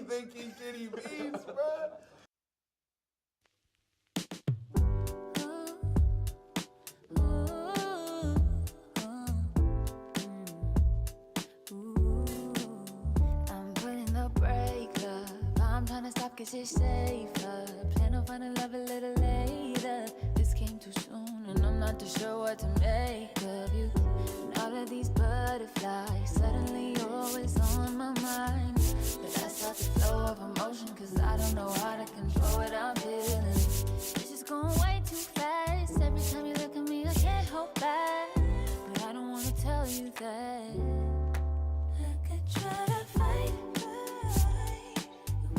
Thinking Kenny Beans, bro. I'm putting the brake up. I'm trying to stop cause it's safer. Plan on finding love a little later. This came too soon and I'm not too sure what to make of you. And all of these butterflies, suddenly you're always on my mind. But that's not the flow of emotion, cause I don't know how to control what I'm feeling. It's just going way too fast. Every time you look at me, I can't hold back. But I don't wanna tell you that. I could try to fight, it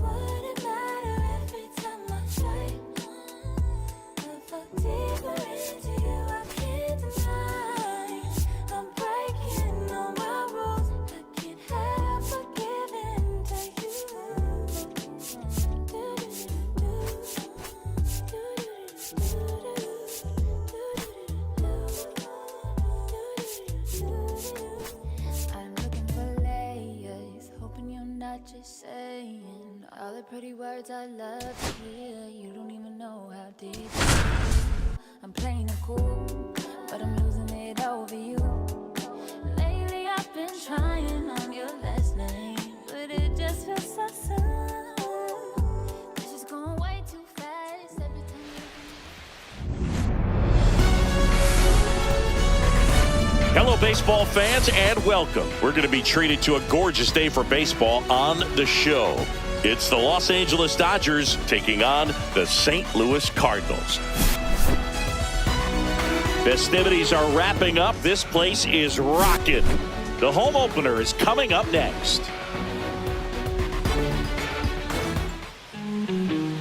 wouldn't matter every time I try. I fuck deeper into you, I can't deny. I'm breaking all my rules, I can't help but give in to you. I'm looking for layers, hoping you're not just saying all the pretty words I love to hear. You don't even know how deep it is. I'm playing it cool, but I'm losing it over you. Lately I've been trying on your last name, but it just feels so soon. It's just going way too fast every time you. Hello, baseball fans, and welcome. We're going to be treated to a gorgeous day for baseball on the show. It's the Los Angeles Dodgers taking on the St. Louis Cardinals. Festivities are wrapping up. This place is rocking. The home opener is coming up next.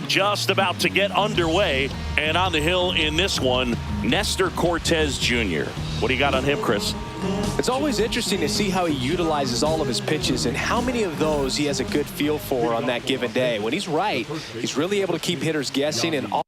Just about to get underway, and on the hill in this one, Nestor Cortez Jr. What do you got on him, Chris? It's always interesting to see how he utilizes all of his pitches and how many of those he has a good feel for on that given day. When he's right, he's really able to keep hitters guessing and all.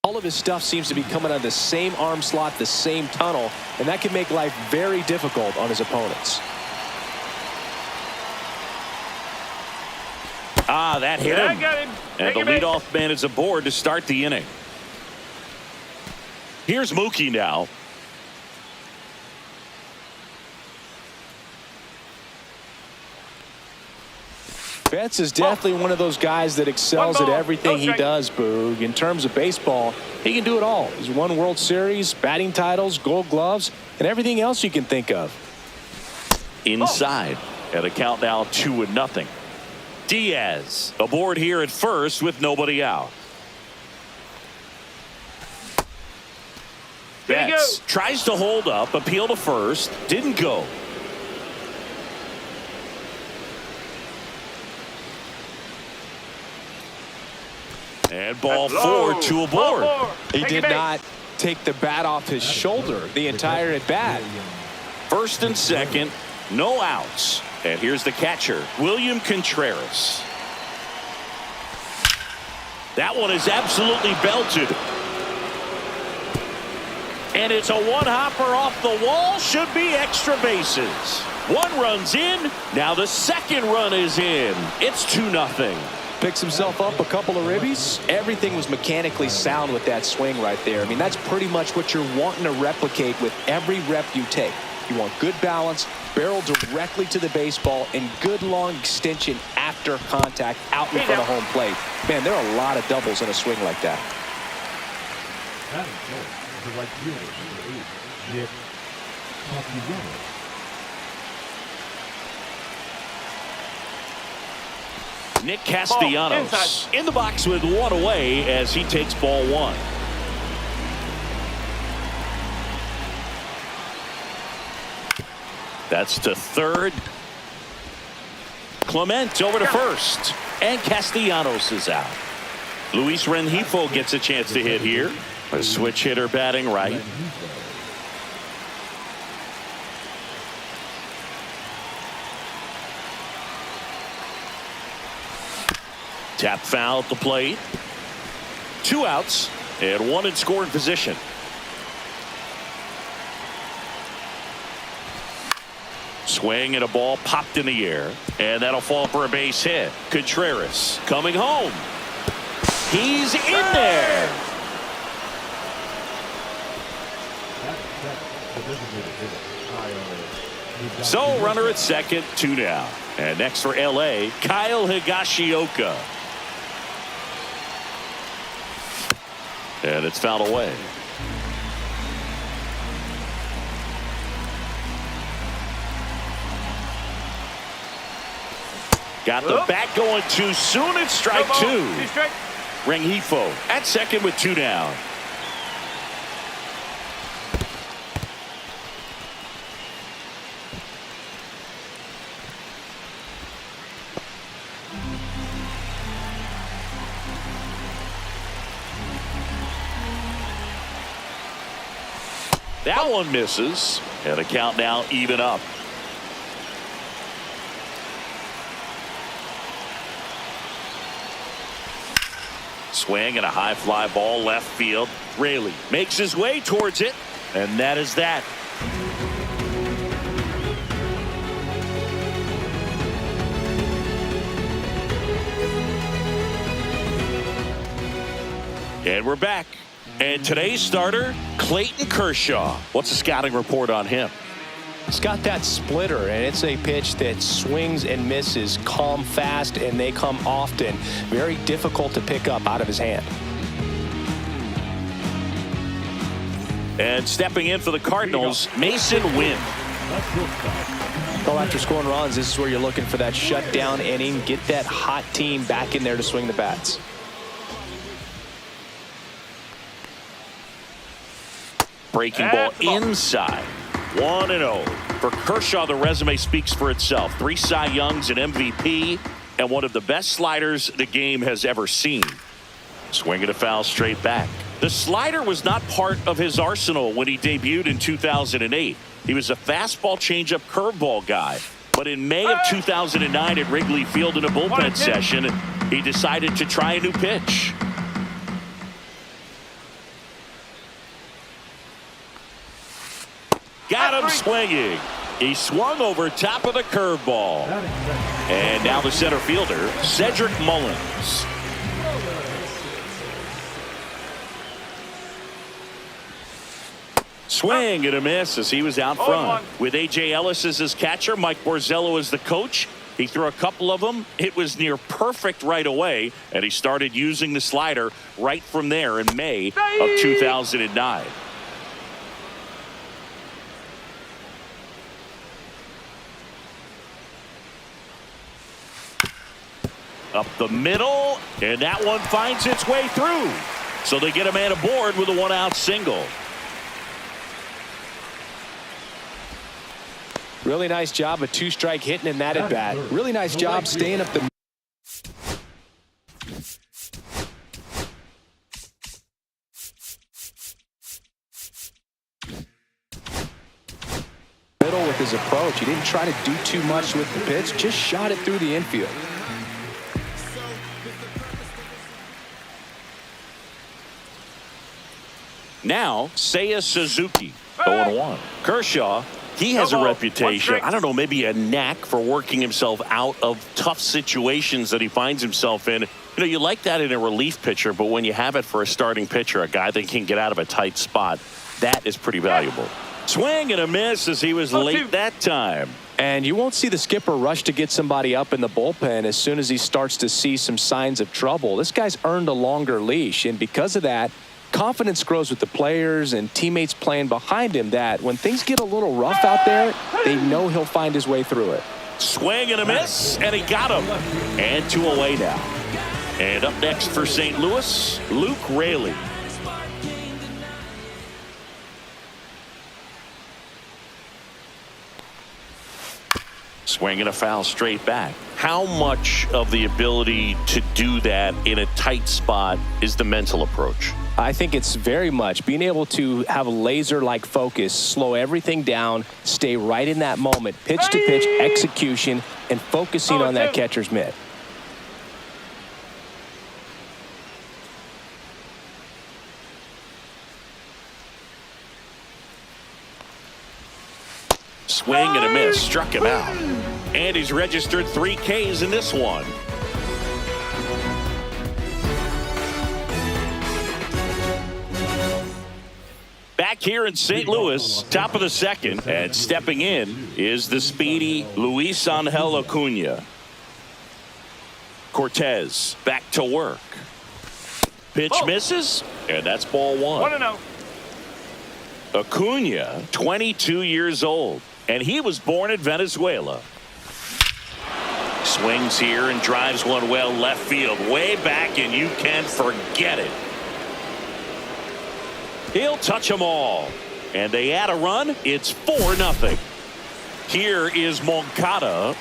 All of his stuff seems to be coming out of the same arm slot, the same tunnel, and that can make life very difficult on his opponents. Ah, that hit him. And the leadoff man is aboard to start the inning. Here's Mookie now. Betts is definitely one of those guys that excels at everything he does, Boog. In terms of baseball, he can do it all. He's won World Series, batting titles, Gold Gloves, and everything else you can think of. Inside at a count now 2-0. Diaz aboard here at first with nobody out. bats. Tries to hold up, appeal to first. Didn't go. And ball 4, 2 aboard. He did not take the bat off his shoulder the entire at bat. First and second, no outs. And here's the catcher, William Contreras. That one is absolutely belted. And it's a one-hopper off the wall. Should be extra bases. One run's in. Now the second run is in. It's 2-0. Picks himself up a couple of ribbies. Everything was mechanically sound with that swing right there. I mean, that's pretty much what you're wanting to replicate with every rep you take. You want good balance, barrel directly to the baseball, and good long extension after contact out in front of home plate. Man, there are a lot of doubles in a swing like that. Nick Castellanos in the box with one away as he takes ball 1. That's to third. Clement over to first. And Castellanos is out. Luis Rengifo gets a chance to hit here. A switch hitter batting right. Tap foul at the plate. 2 outs and 1 in scoring position. Swing and a ball popped in the air, and that'll fall for a base hit. Contreras coming home. He's in there. So runner at second, 2 down. And next for LA, Kyle Higashioka. And it's fouled away. Got the bat going too soon. It's strike 2. Rengifo at second with 2 down. That one misses, and the count now even up. Swing and a high fly ball left field. Raley makes his way towards it, and that is that. And we're back. And today's starter, Clayton Kershaw. What's the scouting report on him? It's got that splitter, and it's a pitch that swings and misses, come fast, and they come often. Very difficult to pick up out of his hand. And stepping in for the Cardinals, Mason Wynn. Well, after scoring runs, this is where you're looking for that shutdown inning. Get that hot team back in there to swing the bats. Breaking ball inside. 1-0. For Kershaw, the resume speaks for itself. 3 Cy Youngs, an MVP, and one of the best sliders the game has ever seen. Swinging a foul straight back. The slider was not part of his arsenal when he debuted in 2008. He was a fastball, changeup, curveball guy. But in May of 2009 at Wrigley Field in a bullpen session, he decided to try a new pitch. Got him swinging. He swung over top of the curveball. And now the center fielder, Cedric Mullins. Swing and a miss as he was out front. With A.J. Ellis as his catcher, Mike Borzello as the coach. He threw a couple of them. It was near perfect right away, and he started using the slider right from there in May of 2009. Up the middle, and that one finds its way through. So they get a man aboard with a 1-out single. Really nice job, a two-strike hitting in that at bat. Really nice job staying up the middle with his approach. He didn't try to do too much with the pitch, just shot it through the infield. Now, Seiya Suzuki, 0-1. Kershaw, he has a reputation, I don't know, maybe a knack for working himself out of tough situations that he finds himself in. You know, you like that in a relief pitcher, but when you have it for a starting pitcher, a guy that can get out of a tight spot, that is pretty valuable. Swing and a miss as he was late that time. And you won't see the skipper rush to get somebody up in the bullpen as soon as he starts to see some signs of trouble. This guy's earned a longer leash, and because of that, confidence grows with the players and teammates playing behind him that when things get a little rough out there, they know he'll find his way through it. Swing and a miss, and he got him. And 2 away now. And up next for St. Louis, Luke Raley. Swing and a foul straight back. How much of the ability to do that in a tight spot is the mental approach? I think it's very much being able to have a laser-like focus, slow everything down, stay right in that moment, pitch-to-pitch execution, and focusing on that catcher's mitt. Swing and a miss, struck him out. And he's registered 3 Ks in this one. Back here in St. Louis, top of the second, and stepping in is the speedy Luis Angel Acuna. Cortez back to work. Pitch misses, and that's ball 1. 1-0. Acuna, 22 years old, and he was born in Venezuela. Swings here and drives one well left field, way back, and you can forget it. He'll touch them all, and they add a run. It's 4-0. Here is Moncada.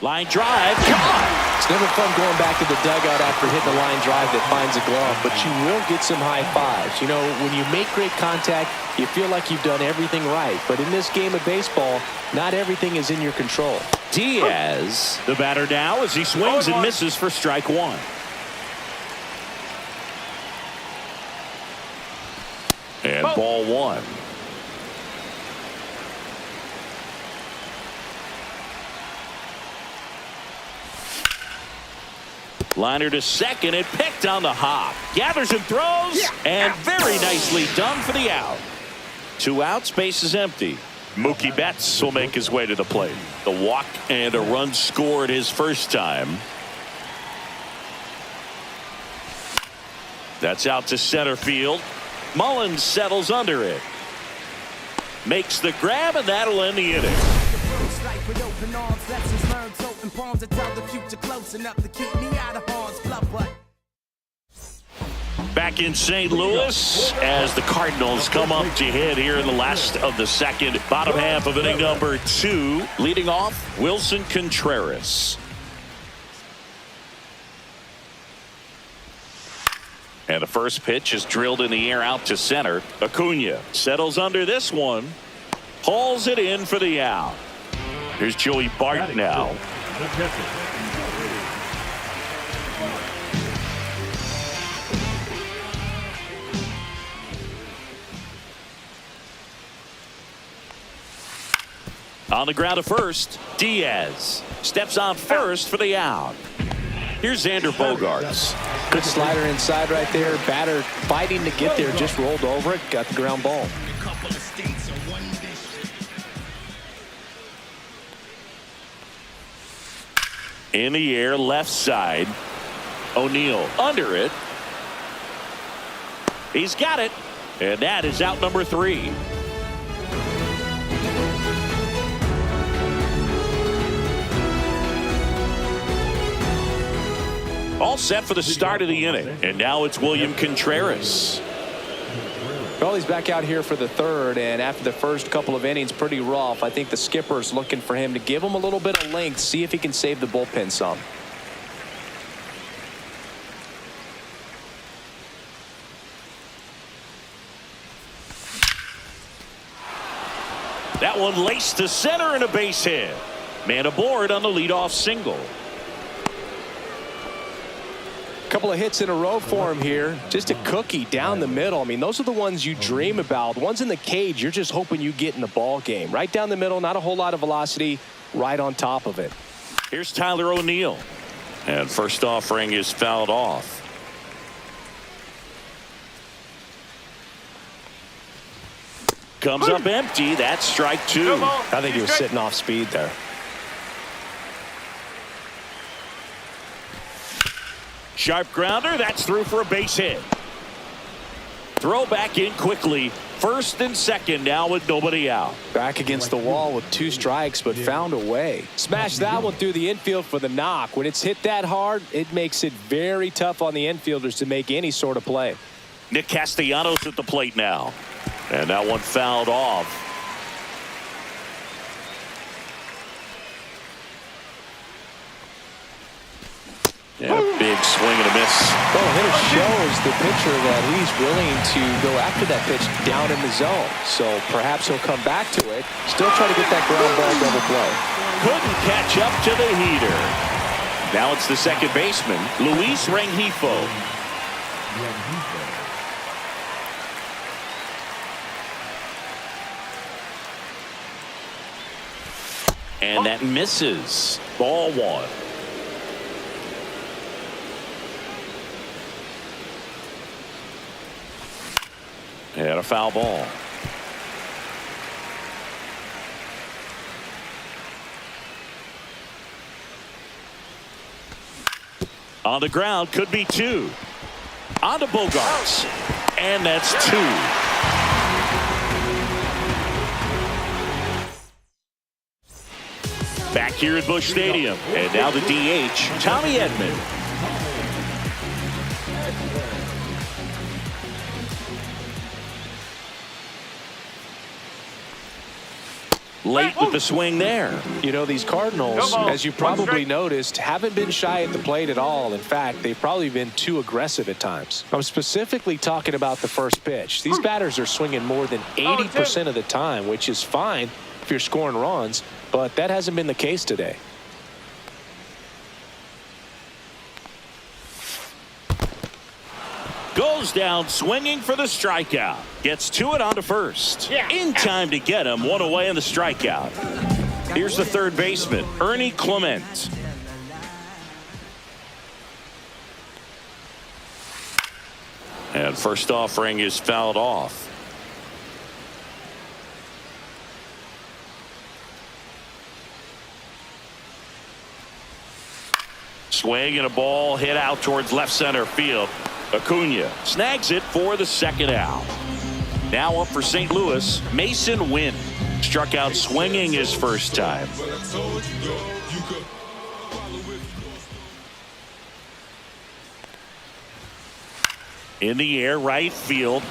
Line drive, caught. It's never fun going back to the dugout after hitting a line drive that finds a glove, but you will get some high fives. You know, when you make great contact, you feel like you've done everything right. But in this game of baseball, not everything is in your control. Diaz, the batter now, as he swings and misses for strike 1. And ball 1. Liner to second and picked on the hop. Gathers and throws, and very nicely done for the out. 2 outs, base is empty. Mookie Betts will make his way to the plate. The walk and a run scored his first time. That's out to center field. Mullins settles under it. Makes the grab, and that'll end the inning. Back in St. Louis as the Cardinals come up to hit here in the last of the second, bottom half of inning number 2. Leading off, Wilson Contreras. And the first pitch is drilled in the air out to center. Acuna settles under this one. Hauls it in for the out. Here's Joey Bart now. On the ground to first, Diaz steps on first for the out. Here's Xander Bogaerts. Good slider inside right there. Batter fighting to get there, just rolled over it, got the ground ball. In the air, left side. O'Neill under it. He's got it. And that is out number 3. All set for the start of the inning. And now it's William Contreras. Well, he's back out here for the third, and after the first couple of innings, pretty rough. I think the skipper's looking for him to give him a little bit of length, see if he can save the bullpen some. That one laced to center and a base hit. Man aboard on the leadoff single. Couple of hits in a row for him here. Just a cookie down the middle. I mean, those are the ones you dream about. The ones in the cage, you're just hoping you get in the ball game. Right down the middle, not a whole lot of velocity, right on top of it. Here's Tyler O'Neill. And first offering is fouled off. Comes up empty. That's strike two. I think he was sitting off speed there. Sharp grounder. That's through for a base hit. Throw back in quickly. First and second now with nobody out. Back against the wall with 2 strikes, but found a way. Smashed that one through the infield for the knock. When it's hit that hard, it makes it very tough on the infielders to make any sort of play. Nick Castellanos at the plate now. And that one fouled off. Yeah, big swing and a miss. Well, the hitter shows the pitcher that he's willing to go after that pitch down in the zone. So perhaps he'll come back to it. Still trying to get that ground ball double play. Couldn't catch up to the heater. Now it's the second baseman, Luis Rengifo. And that misses. Ball one. And a foul ball. On the ground, could be 2. On to Bogarts. And that's 2. Back here at Busch Stadium. And now the DH, Tommy Edman. Late with the swing there. You know, these Cardinals, as you probably noticed, haven't been shy at the plate at all. In fact, they've probably been too aggressive at times. I'm specifically talking about the first pitch. These batters are swinging more than 80% of the time, which is fine if you're scoring runs, but that hasn't been the case today. Goes down swinging for the strikeout. Gets to it onto first. In time to get him. One away on the strikeout. Here's the third baseman, Ernie Clement. And first offering is fouled off. Swing and a ball hit out towards left center field. Acuna snags it for the second out. Now up for St. Louis, Mason Wynn. Struck out swinging his first time. In the air, right field.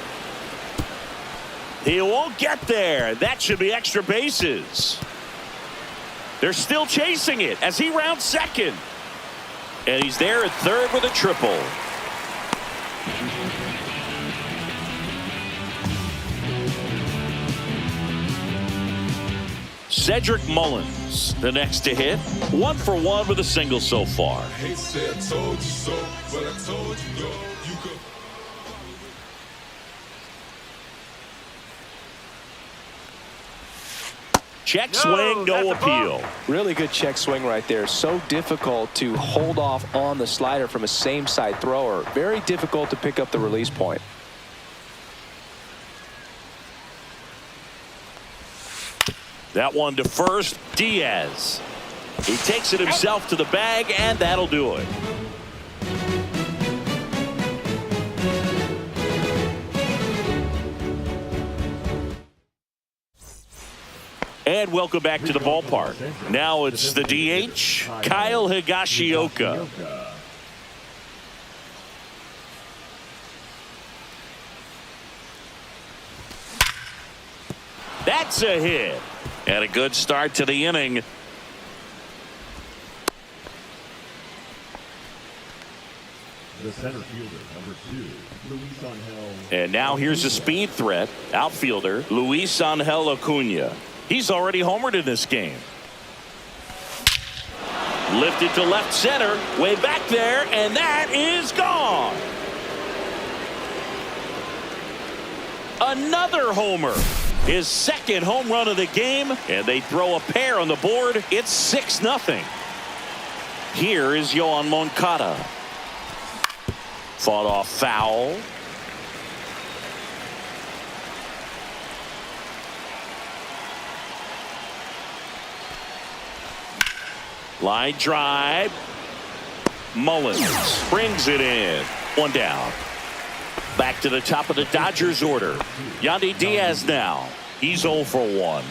He won't get there. That should be extra bases. They're still chasing it as he rounds second. And he's there at third with a triple. Cedric Mullins, the next to hit. 1 for 1 with a single so far. Check swing, no appeal. Really good check swing right there. So difficult to hold off on the slider from a same side thrower. Very difficult to pick up the release point. That one to first, Diaz. He takes it himself to the bag, and that'll do it. And welcome back to the ballpark. Now it's the DH, Kyle Higashioka. That's a hit. And a good start to the inning. The center fielder, number 2, Luis Angel. And now here's a speed threat. Outfielder Luis Angel Acuna. He's already homered in this game. Lifted to left center, way back there, and that is gone. Another homer. His second home run of the game, and they throw a pair on the board. It's 6-0. Here is Yoan Moncada. Fought off foul. Line drive. Mullins brings it in. One down. Back to the top of the Dodgers order. Yandy Diaz now. He's 0 for 1.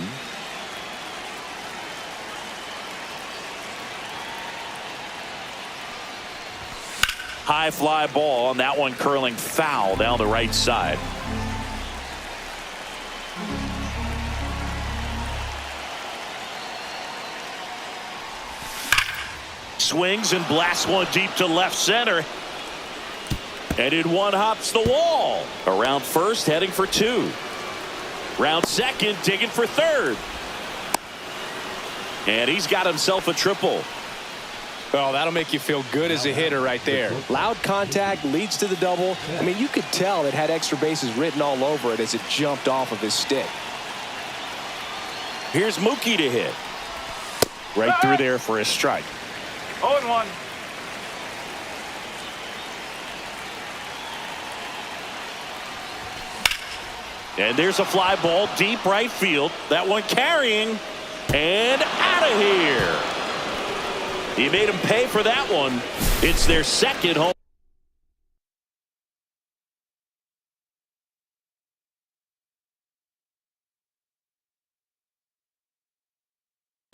High fly ball, and that one curling foul down the right side. Swings and blasts one deep to left center. And in one hops the wall. Around first, heading for 2. Round second, digging for third. And he's got himself a triple. Oh, that'll make you feel good as a hitter right there. Loud contact leads to the double. I mean, you could tell it had extra bases written all over it as it jumped off of his stick. Here's Mookie to hit. Right through there for a strike. 0-1. And there's a fly ball deep right field. That one carrying and out of here. He made him pay for that one. It's their second home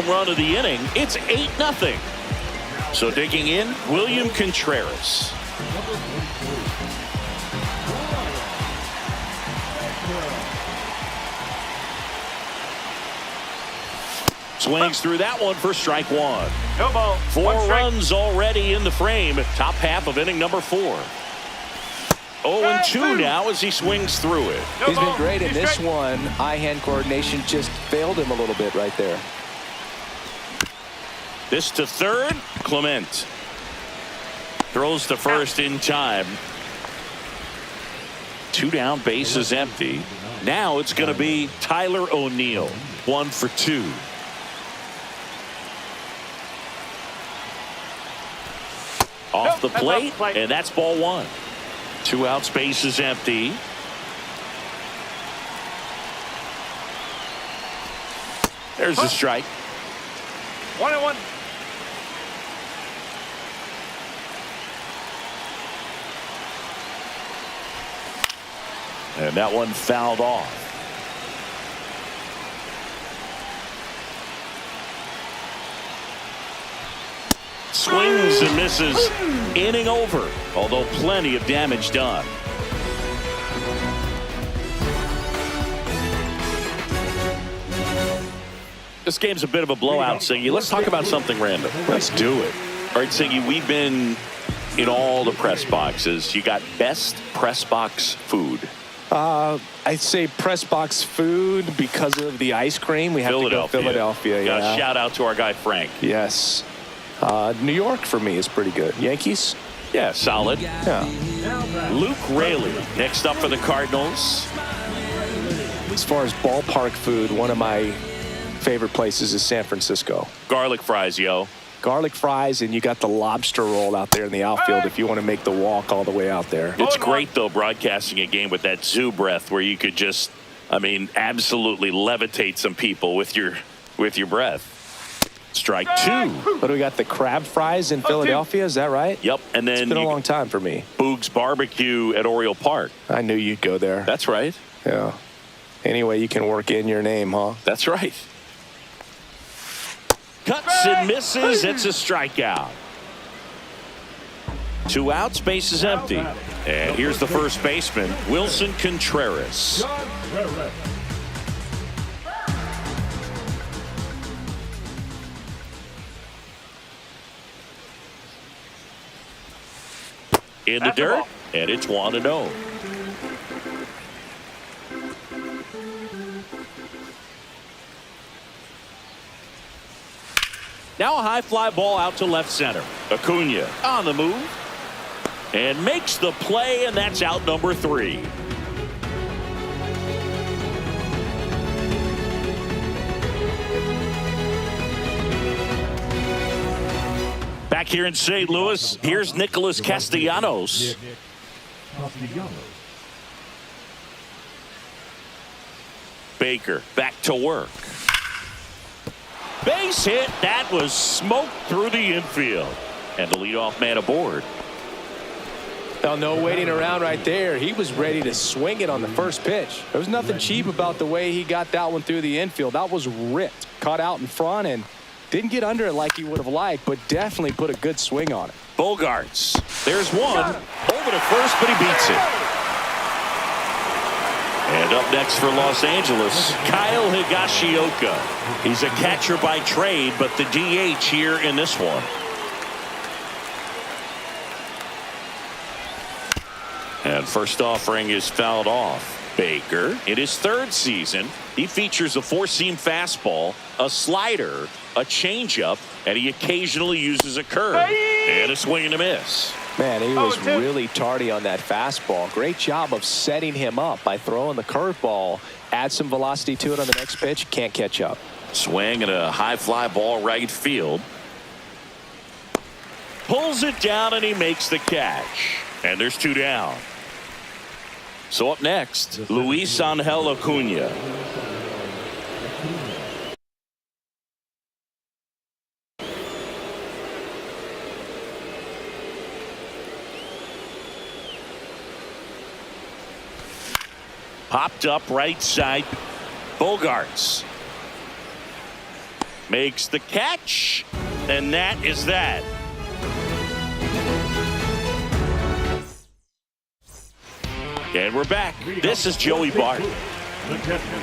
run of the inning. It's 8-0. So digging in, William Contreras. Swings through that one for strike 1. No ball. 4 One strike. runs already in the frame. Top half of inning number 4. 0-2 now as he swings through it. No He's ball. been great in He's this straight. one. Eye-hand coordination just failed him a little bit right there. This to third. Clement throws to first in time. 2 down, bases empty. Now it's going to be Tyler O'Neill. 1 for 2. Off the plate, and that's ball 1. 2 outs, bases empty. There's the strike. 1-1. And that one fouled off. Swings and misses. Inning over, although plenty of damage done. This game's a bit of a blowout, Singy. Let's talk about something random. Let's do it. All right, Singy, we've been in all the press boxes. You got best press box food. I'd say press box food because of the ice cream. We have to go Philadelphia. Yeah. Shout out to our guy Frank. Yes. New York for me is pretty good. Yankees? Yeah, solid. Yeah. Luke Raley next up for the Cardinals. As far as ballpark food, one of my favorite places is San Francisco. Garlic fries, yo. Garlic fries, and you got the lobster roll out there in the outfield if you want to make the walk all the way out there. It's great, though, broadcasting a game with that zoo breath where you could just, I mean, absolutely levitate some people with your breath. Strike 2. But we got the crab fries in Philadelphia, is that right? Yep, and then It's been a long time for me. Boog's Barbecue at Oriole Park. I knew you'd go there. That's right. Yeah. Anyway, you can work in your name, huh? That's right. Cuts and misses. It's a strikeout. 2 outs, bases empty. And here's the first baseman, Wilson Contreras. in the At the dirt, ball. and it's 1-0. Now a high fly ball out to left center. Acuna on the move and makes the play, and that's out number 3. Back here in St. Louis, here's Nicholas Castellanos. Castellanos. Baker back to work. Base hit. That was smoked through the infield. And the leadoff man aboard. Well, no waiting around right there. He was ready to swing it on the first pitch. There was nothing cheap about the way he got that one through the infield. That was ripped. Caught out in front and didn't get under it like he would have liked, but definitely put a good swing on it. Bogarts. There's one. Over to first, but he beats it. And up next for Los Angeles, Kyle Higashioka. He's a catcher by trade, but the DH here in this one. And first offering is fouled off. Baker, in his 3rd season, he features a 4-seam fastball, a slider, a changeup, and he occasionally uses a curve. And a swing and a miss. Man, he was really tardy on that fastball. Great job of setting him up by throwing the curveball. Add some velocity to it on the next pitch. Can't catch up. Swing and a high fly ball right field. Pulls it down and he makes the catch. And there's 2 down. So up next, Luis Angel Acuna. Popped up right side. Bogarts makes the catch, and that is that. And we're back. This is Joey Bart. The catcher,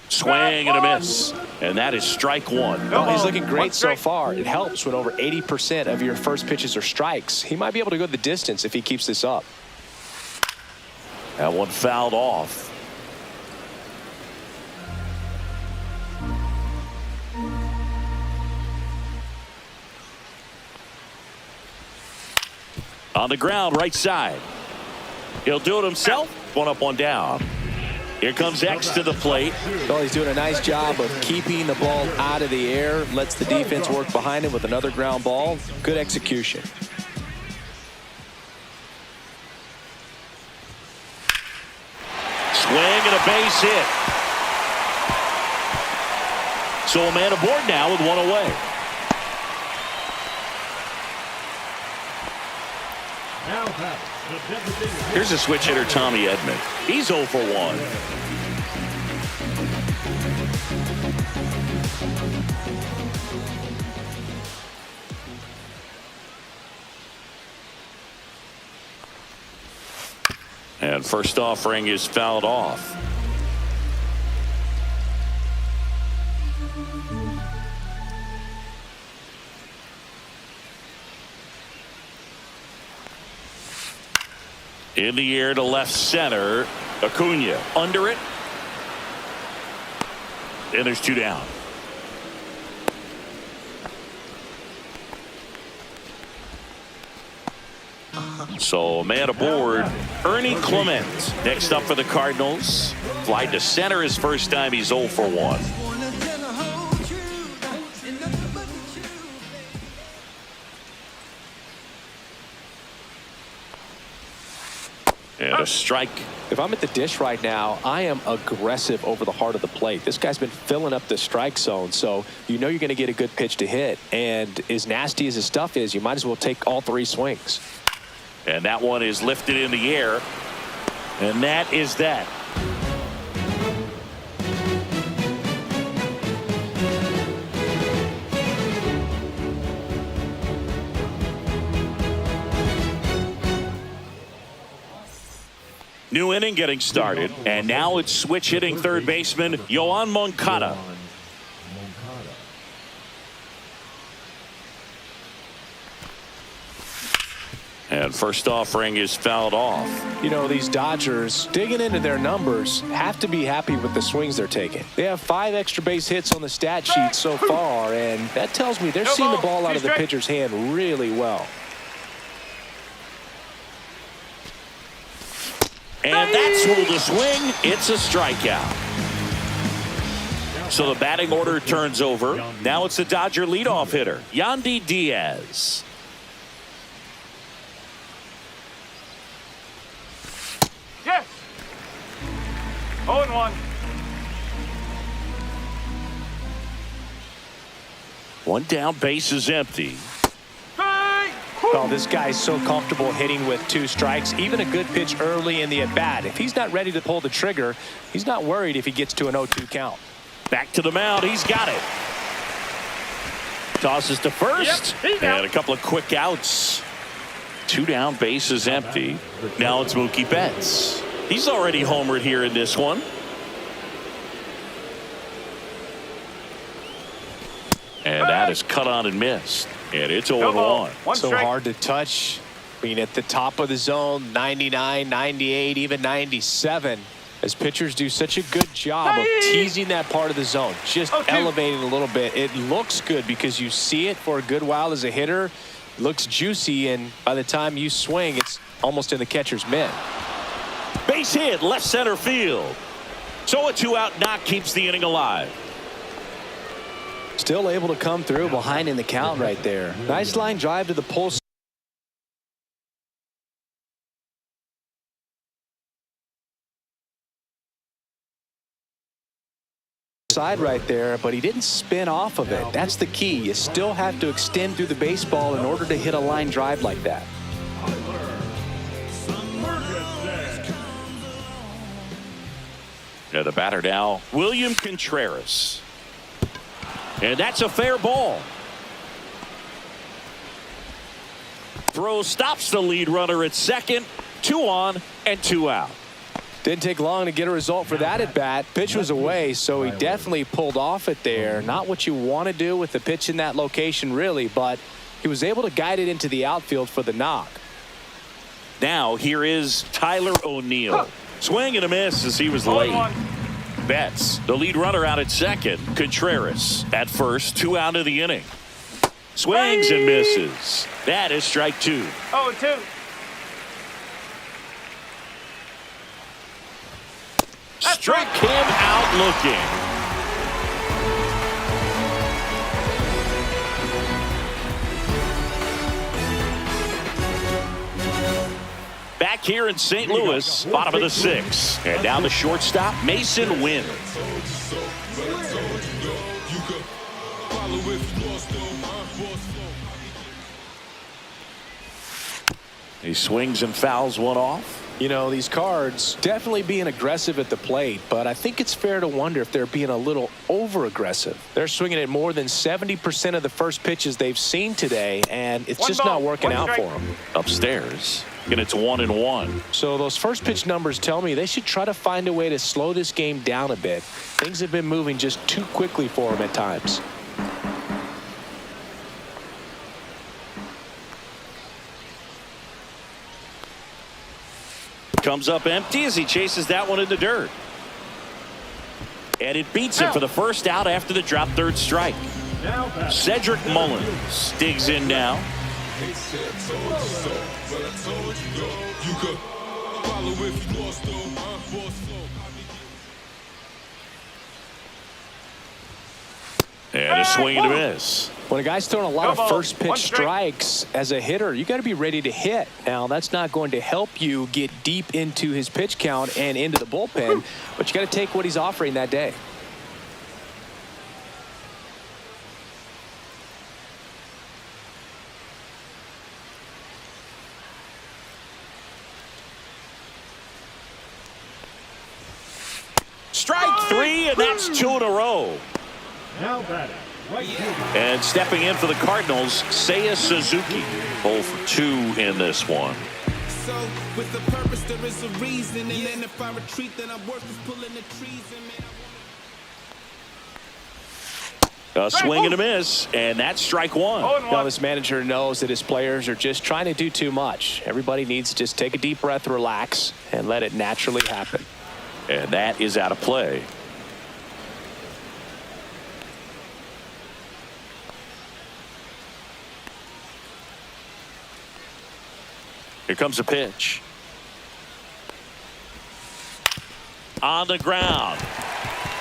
Swing and a miss. And that is strike 1. Well, he's looking great so far. It helps when over 80% of your first pitches are strikes. He might be able to go the distance if he keeps this up. That one fouled off. On the ground, right side. He'll do it himself. 1 up, 1 down. Here comes X to the plate. Well, he's doing a nice job of keeping the ball out of the air. Lets the defense work behind him with another ground ball. Good execution. Swing and a base hit. So a man aboard now with 1 away. now battles the devastating. Here's a switch hitter, Tommy Edman. He's 0 for 1. And first offering is fouled off. In the air to left center. Acuna under it. And there's 2 down. So man aboard, Ernie Clement. Next up for the Cardinals. Fly to center his first time. He's 0 for 1. And a strike. If I'm at the dish right now, I am aggressive over the heart of the plate. This guy's been filling up the strike zone, so you know you're going to get a good pitch to hit. And as nasty as his stuff is, you might as well take all 3 swings. And that one is lifted in the air. And that is that. New inning getting started, and now it's switch hitting third baseman Yoan Moncada. And first offering is fouled off. You know, these Dodgers, digging into their numbers, have to be happy with the swings they're taking. They have 5 extra base hits on the stat sheet so far, and that tells me they're seeing the ball out of the pitcher's hand really well. And that's ruled a swing. It's a strikeout. So the batting order turns over. Now it's the Dodger leadoff hitter, Yandy Diaz. Yes. 0-1. One down, base is empty. Well, this guy's so comfortable hitting with 2 strikes, even a good pitch early in the at-bat. If he's not ready to pull the trigger, he's not worried if he gets to an 0-2 count. Back to the mound. He's got it. Tosses to first. Yep, and a couple of quick outs. 2 down, base is empty. Now it's Mookie Betts. He's already homered here in this one. And that is cut on and missed. And it's 0-1. So hard to touch. I mean, at the top of the zone, 99, 98, even 97. As pitchers do such a good job of teasing that part of the zone, just elevating a little bit. It looks good because you see it for a good while as a hitter. It looks juicy, and by the time you swing, it's almost in the catcher's mitt. Base hit, left center field. So a 2-out knock keeps the inning alive. Still able to come through behind in the count right there. Nice line drive to the pole side right there, but he didn't spin off of it. That's the key. You still have to extend through the baseball in order to hit a line drive like that. Yeah, the batter now, William Contreras. And that's a fair ball. Throw stops the lead runner at second. 2 on and 2 out. Didn't take long to get a result for that at bat. Pitch was away, so he definitely pulled off it there. Not what you want to do with the pitch in that location, really, but he was able to guide it into the outfield for the knock. Now here is Tyler O'Neill. Swing and a miss as he was late. Betts, the lead runner, out at second. Contreras at first, 2 out of the inning. Swings and misses. That is strike 2. 0-2. Struck him out looking. Back here in St. Louis, bottom of the 6th. And down the shortstop, Mason Wynn. He swings and fouls one off. You know, these Cards definitely being aggressive at the plate, but I think it's fair to wonder if they're being a little over-aggressive. They're swinging at more than 70% of the first pitches they've seen today, and it's just not working out for them. Upstairs, and it's 1-1. So those first pitch numbers tell me they should try to find a way to slow this game down a bit. Things have been moving just too quickly for them at times. Comes up empty as he chases that one in the dirt. And it beats him for the first out after the drop third strike. Cedric Mullins digs in now. And a swing and a miss. When a guy's throwing a lot of first pitch strikes as a hitter, you got to be ready to hit. Now, that's not going to help you get deep into his pitch count and into the bullpen, but you got to take what he's offering that day. Strike 3, and that's 2 in a row. Now batting. And stepping in for the Cardinals, Seiya Suzuki. 0 for 2 in this one. so with a purpose there is a reason. And then if I retreat, then I'm worth pulling the trees. And man, A swing and a miss, and that's strike one. Now this manager knows that his players are just trying to do too much. Everybody needs to just take a deep breath, relax, and let it naturally happen. And that is out of play. Here comes a pitch. On the ground.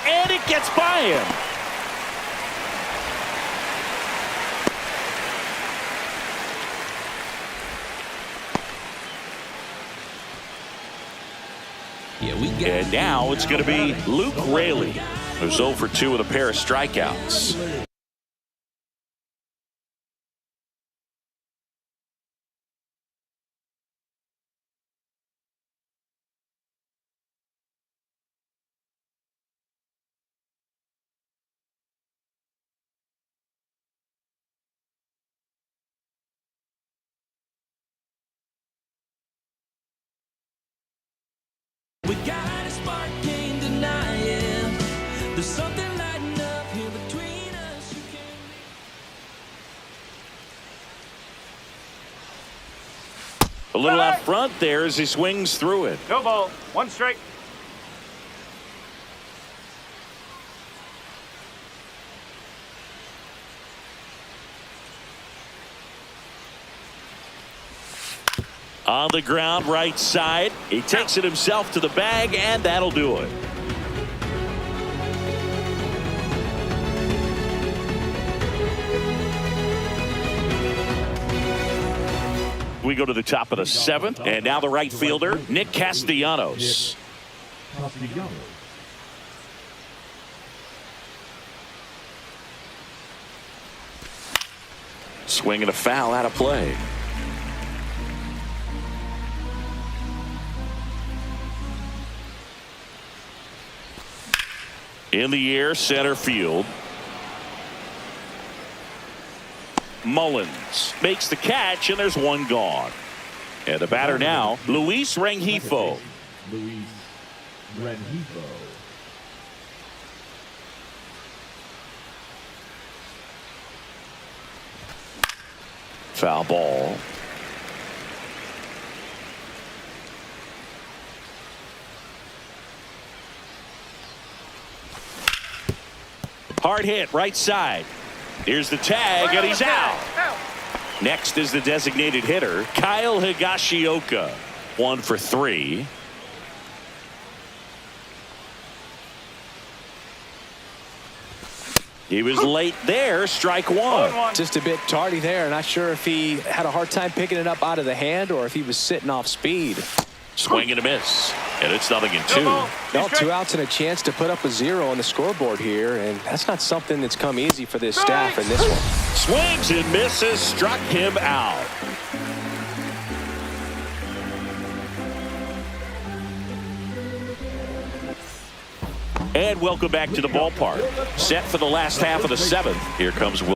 And it gets by him. And now it's going to be Luke Raley, who's 0 for 2 with a pair of strikeouts. we got a spark, can't deny it. There's something lighting up here between us. You can't... A little out front there as he swings through it. No ball. 1 strike. On the ground, right side. He takes it himself to the bag, and that'll do it. We go to the top of the 7th, and now the right fielder, Nick Castellanos. Castellanos. Swing and a foul out of play. In the air, center field. Mullins makes the catch, and there's one gone. And the batter now, Luis Rengifo. Luis Rengifo. Foul ball. Hard hit, right side. Here's the tag, and he's out. Next is the designated hitter, Kyle Higashioka. 1 for 3. He was late there, strike one. Just a bit tardy there. Not sure if he had a hard time picking it up out of the hand or if he was sitting off speed. Swing and a miss. And it's 0-2. No, 2 outs and a chance to put up a 0 on the scoreboard here, and that's not something that's come easy for this staff in this one. Swings and misses, struck him out. And welcome back to the ballpark. Set for the last half of the 7th. Here comes Will.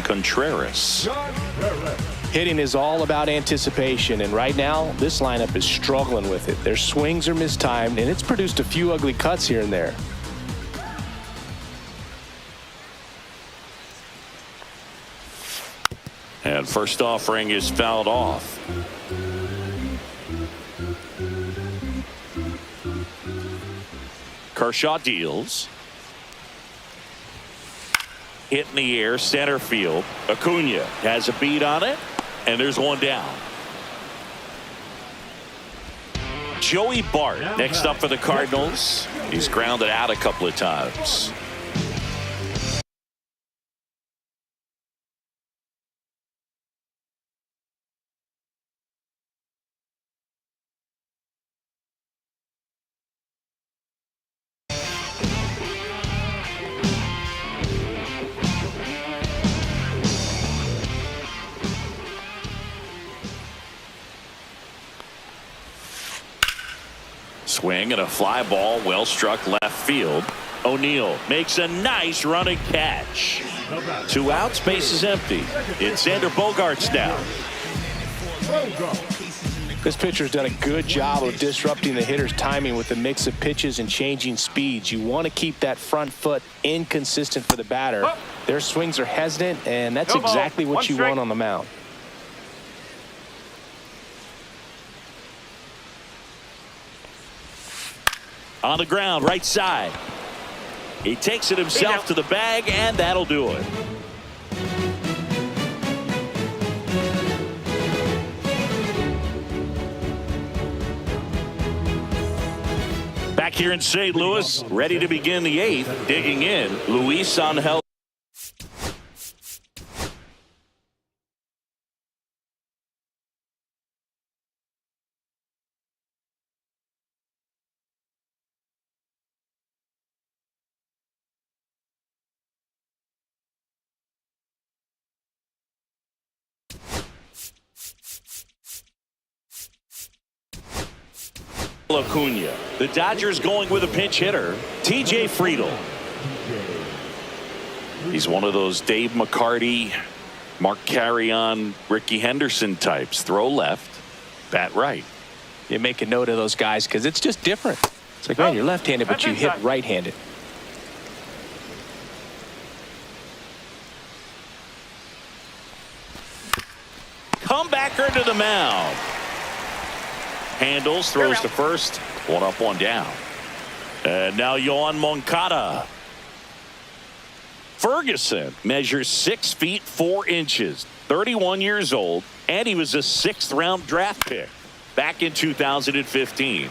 Contreras. Hitting is all about anticipation, and right now this lineup is struggling with it. Their swings are mistimed, and it's produced a few ugly cuts here and there. And first offering is fouled off. Kershaw deals. Hit in the air, center field. Acuna has a beat on it, and there's one down. Joey Bart next up for the Cardinals. He's grounded out a couple of times. Swing and a fly ball, well struck left field. O'Neill makes a nice running catch. 2 outs, base is empty. It's Xander Bogaerts now. This pitcher's done a good job of disrupting the hitter's timing with the mix of pitches and changing speeds. You want to keep that front foot inconsistent for the batter. Their swings are hesitant, and that's exactly what you want on the mound. On the ground, right side. He takes it himself to the bag, and that'll do it. Back here in St. Louis, ready to begin the 8th. Digging in, Luis Angel. Acuna. The Dodgers going with a pinch hitter, TJ Friedl. He's one of those Dave McCarty, Mark Carrion, Ricky Henderson types. Throw left, bat right. You make a note of those guys because it's just different. It's like, man, you're left-handed, but you hit right-handed. Comebacker to the mound. Handles, throws to first. 1 up, 1 down. And now Yoan Moncada. Ferguson measures 6 feet 4 inches, 31 years old, and he was a 6th-round draft pick back in 2015.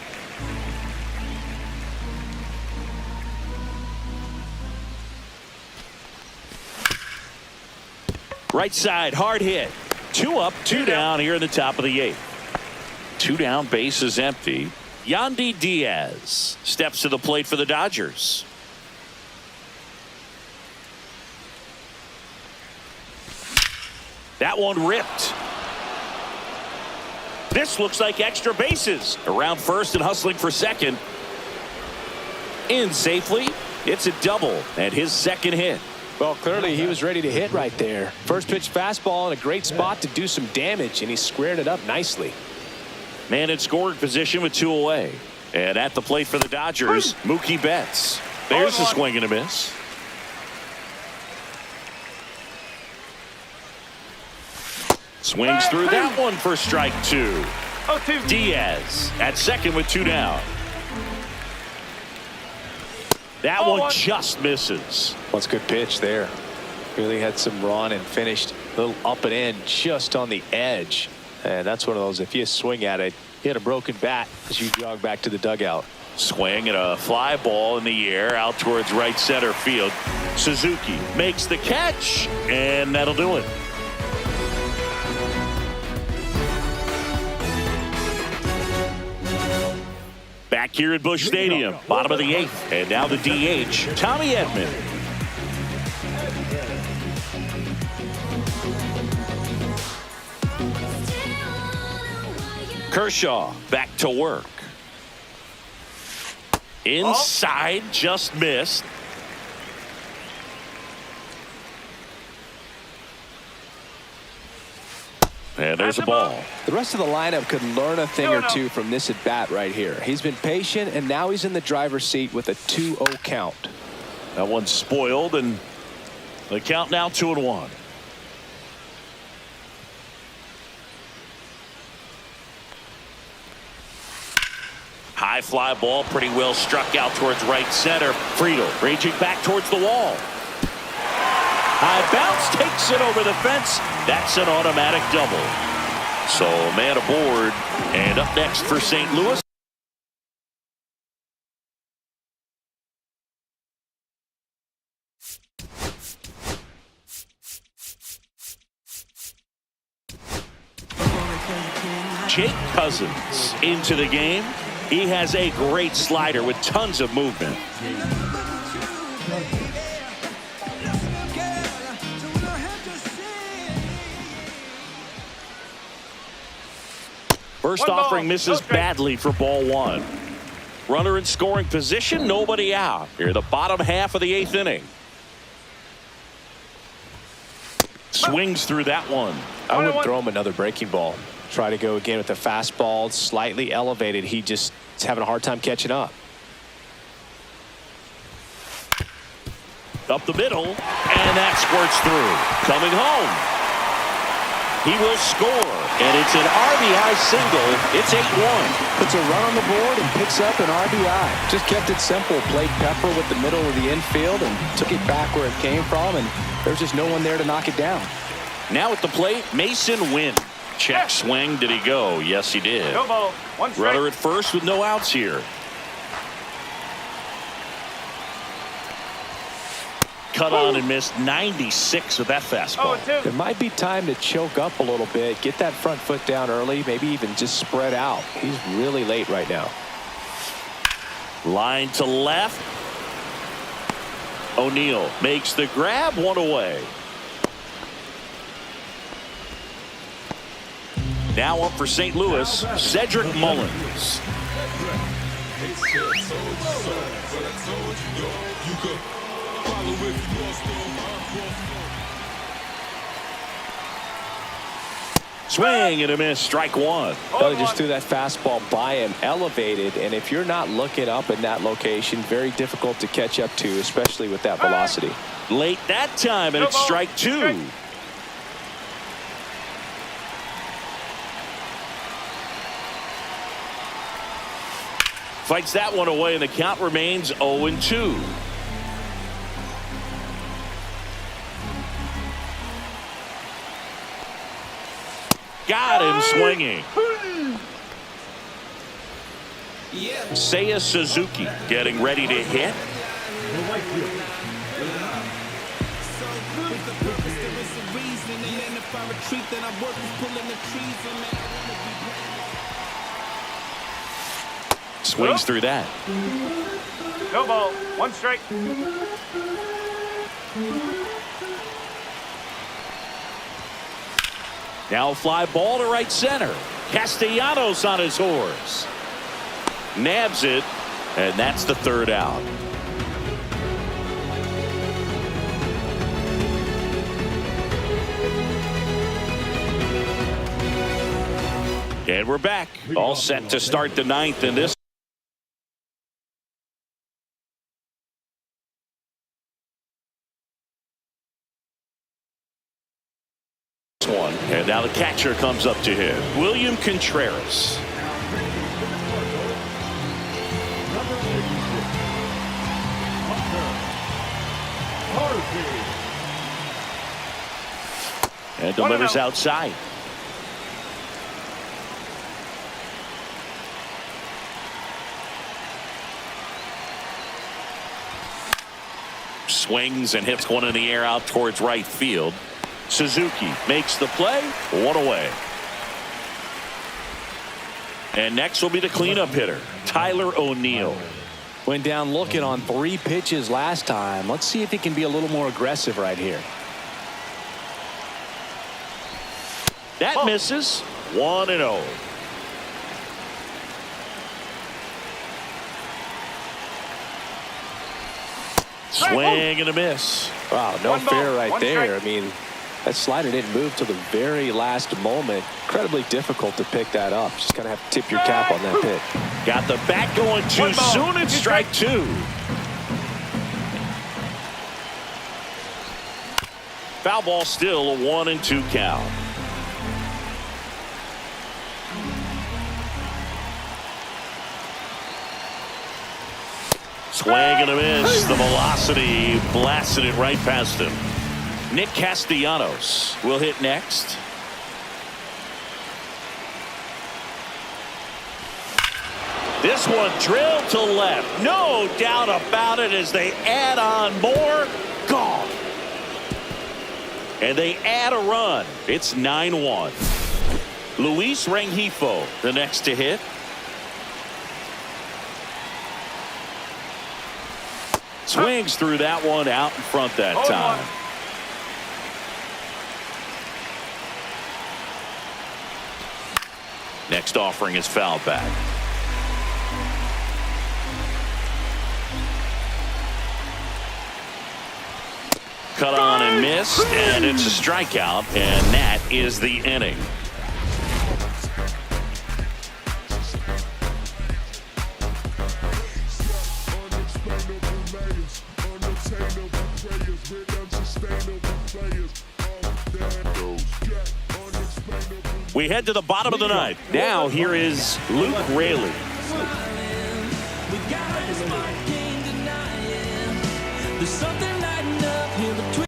Right side, hard hit. 2 up, 2 down here in the top of the 8th. 2 down, base is empty. Yandy Diaz steps to the plate for the Dodgers. That one ripped. This looks like extra bases. Around first and hustling for second. In safely. It's a double and his second hit. Well, clearly he was ready to hit right there. First pitch fastball in a great spot to do some damage, and he squared it up nicely. Man in scoring position with 2 away. And at the plate for the Dodgers, Mookie Betts. There's a swing and a miss. Swings through that one for strike 2. Diaz at second with 2 down. That one just misses. That's a good pitch there. Really had some run and finished a little up and in just on the edge. And that's one of those, if you swing at it, you hit a broken bat as you jog back to the dugout. Swing and a fly ball in the air out towards right center field. Suzuki makes the catch, and that'll do it. Back here at Busch Stadium, bottom of the 8th, and now the DH, Tommy Edman. Kershaw back to work. Inside, just missed. And there's a ball. The rest of the lineup could learn a thing or two from this at bat right here. He's been patient, and now he's in the driver's seat with a 2-0 count. That one's spoiled, and the count now 2-1. High fly ball, pretty well struck out towards right center. Friedel raging back towards the wall. High bounce takes it over the fence. That's an automatic double. So man aboard, and up next for St. Louis. Jake Cousins into the game. He has a great slider with tons of movement. First offering misses badly for ball one. Runner in scoring position, nobody out. Here, the bottom half of the 8th inning. Swings through that one. I would throw him another breaking ball. Try to go again with the fastball, slightly elevated. He just is having a hard time catching up. Up the middle, and that squirts through. Coming home. He will score, and it's an RBI single. It's 8-1. Puts a run on the board and picks up an RBI. Just kept it simple. Played Pepper with the middle of the infield and took it back where it came from, and there's just no one there to knock it down. Now at the plate, Mason Wynn. Check swing. Did he go? Yes, he did. No ball. One strike. Runner at first with no outs here. Cut on and missed 96 with that fastball. 0-2. It might be time to choke up a little bit, get that front foot down early, maybe even just spread out. He's really late right now. Line to left. O'Neill makes the grab, one away. Now up for St. Louis, Cedric Mullins. Swing and a miss, strike one. They just threw that fastball by him, elevated, and if you're not looking up in that location, very difficult to catch up to, especially with that velocity. Late that time, and it's strike two. Fights that one away, and the count remains 0-2. Got him swinging. Seiya Suzuki getting ready to hit. Swings through that. No ball. One strike. Now a fly ball to right center. Castellanos on his horse. Nabs it, and that's the third out. And we're back. All set to start the 9th in this one. And now the catcher comes up to him. William Contreras. And delivers outside. Swings and hits one in the air out towards right field. Suzuki makes the play, one away. And next will be the cleanup hitter, Tyler O'Neill. Went down looking on 3 pitches last time. Let's see if he can be a little more aggressive right here. That misses, 1-0. Swing and a miss. Wow, no fair right there. I mean, that slider didn't move till the very last moment. Incredibly difficult to pick that up. Just kind of have to tip your cap on that pitch. Got the bat going too soon. It's strike two. Foul ball, still a 1-2 count. Swing and a miss. The velocity blasted it right past him. Nick Castellanos will hit next. This one drilled to left. No doubt about it as they add on more. Gone. And they add a run. It's 9-1. Luis Rengifo, the next to hit. Swings through that one out in front that time. Next offering is foul back. Cut on and missed, and it's a strikeout, and that is the inning. We head to the bottom of the ninth. Now here is Luke Raley. There's something lighting up here between.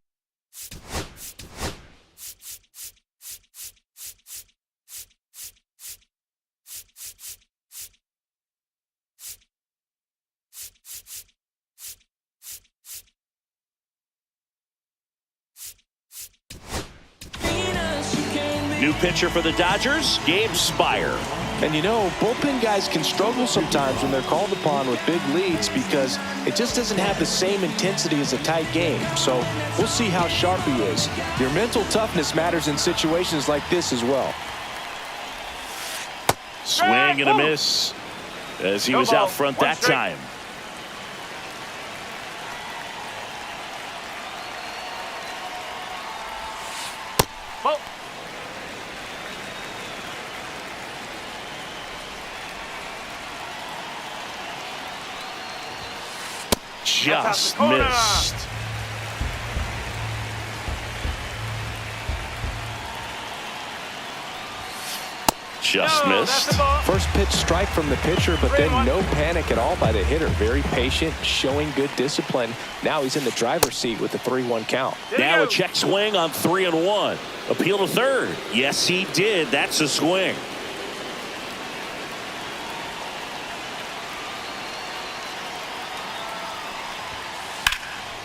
New pitcher for the Dodgers, Gabe Spire. And you know, bullpen guys can struggle sometimes when they're called upon with big leads because it just doesn't have the same intensity as a tight game. So we'll see how sharp he is. Your mental toughness matters in situations like this as well. Swing and a miss as he was out front that time. Ball. Just missed. Just missed. First pitch strike from the pitcher, but then no panic at all by the hitter. Very patient, showing good discipline. Now he's in the driver's seat with the 3-1 count. Now a check swing on 3-1. Appeal to third. Yes, he did. That's a swing.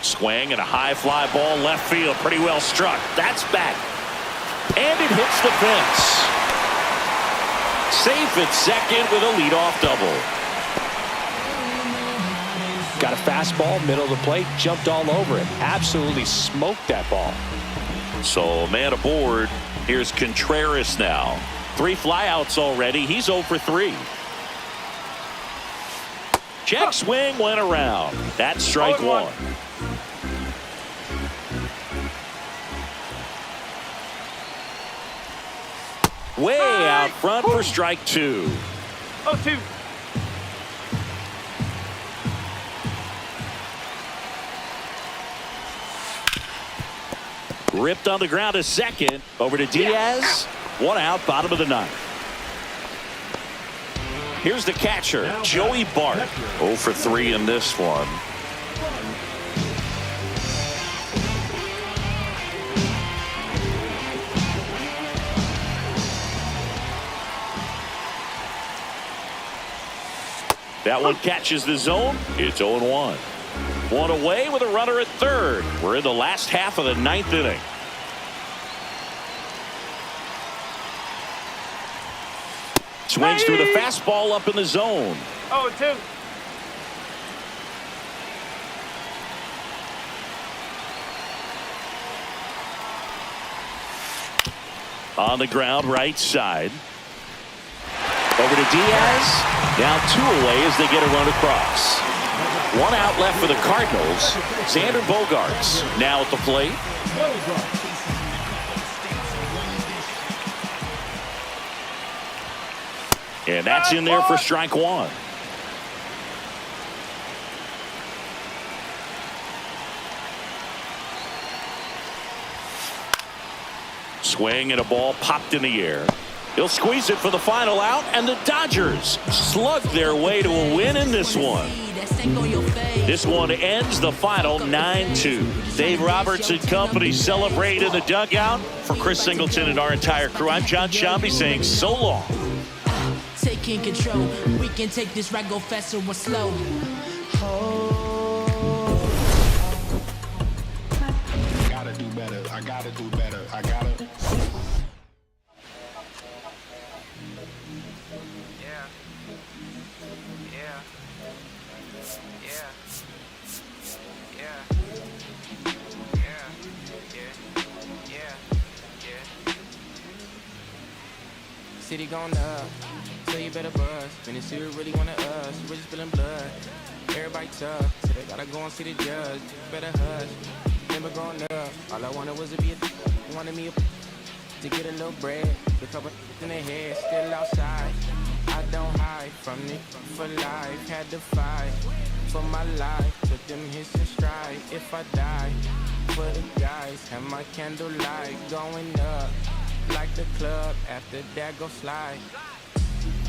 Swing and a high fly ball left field. Pretty well struck. That's back. And it hits the fence. Safe at second with a leadoff double. Got a fastball, middle of the plate, jumped all over it. Absolutely smoked that ball. So man aboard. Here's Contreras now. 3 flyouts already. He's 0 for 3. Check swing went around. That's strike one. Way out front for strike 2. 0-2. Ripped on the ground to second. Over to Diaz. 1 out, bottom of the ninth. Here's the catcher, Joey Bart. 0 for 3 in this one. That one catches the zone. It's 0-1. One away with a runner at third. We're in the last half of the ninth inning. Swings through the fastball up in the zone. 0-2. On the ground, right side. Over to Diaz. Now 2 away as they get a run across. 1 out left for the Cardinals. Xander Bogaerts now at the plate. And that's in there for strike 1. Swing and a ball popped in the air. He'll squeeze it for the final out, and the Dodgers slug their way to a win in this one. This one ends the final 9-2. Dave Roberts and company celebrate in the dugout. For Chris Singleton and our entire crew, I'm John Shambi saying so long. Taking control. We can take this ride, go faster or slow. I gotta do better. I gotta do better. I gotta. City going up, so you better buzz. When the city really wanted us, we're just spilling blood. Everybody tough, so they gotta go and see the judge. Better hush. Remember growing up, all I wanted was to be a wanted me to get a little bread. The couple in their head, still outside. I don't hide from it for life. Had to fight for my life. Took them hits in stride. If I die for the guys, have my candlelight going up. Like the club, after that go slide.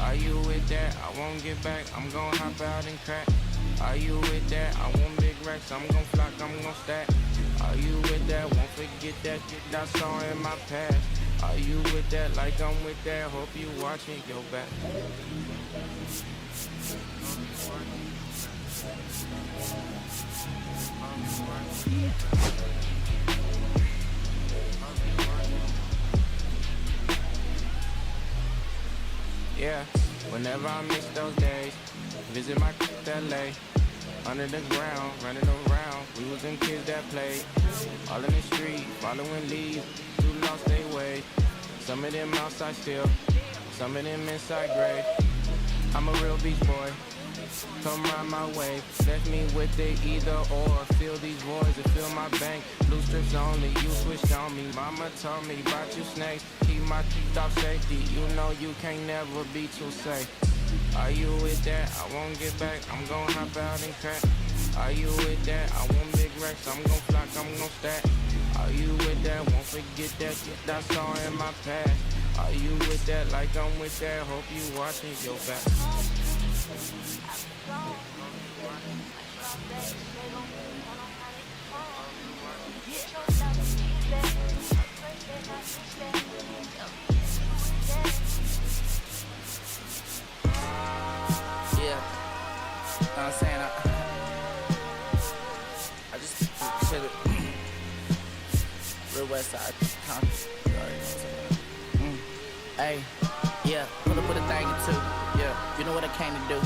Are you with that? I won't get back, I'm gon' hop out and crack. Are you with that? I want big racks, I'm gon' flock, I'm gon' stack. Are you with that? Won't forget that shit I saw in my past. Are you with that? Like I'm with that, hope you watch me go back. Yeah, whenever I miss those days, visit my LA. Under the ground, running around, we was them kids that played. All in the street, following leads, who lost their way. Some of them outside still, some of them inside grave. I'm a real beach boy, come round my way. Left me with the either or, fill these voids and fill my bank. Blue strips only, you switched on me. Mama told me, brought you snakes, keep my teeth off safety. You know you can't never be too safe. Are you with that? I won't get back, I'm gon' hop out and crack. Are you with that? I want big racks, I'm gon' flock, I'm gon' stack. Are you with that? Won't forget that shit I saw in my past. Are you with that? Like I'm with that, hope you watching your back. Yeah, know what I'm saying? I just shit it. Real West Side. Hey, yeah, pull up with a thing or two. Yeah, you know what I came to do.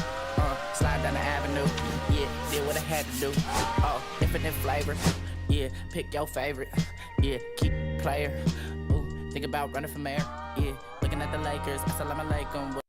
Slide down the avenue. Yeah, did what I had to do. Infinite flavors. Yeah, pick your favorite. Yeah, keep player. Ooh, think about running for mayor. Yeah, looking at the Lakers. Assalamu alaikum.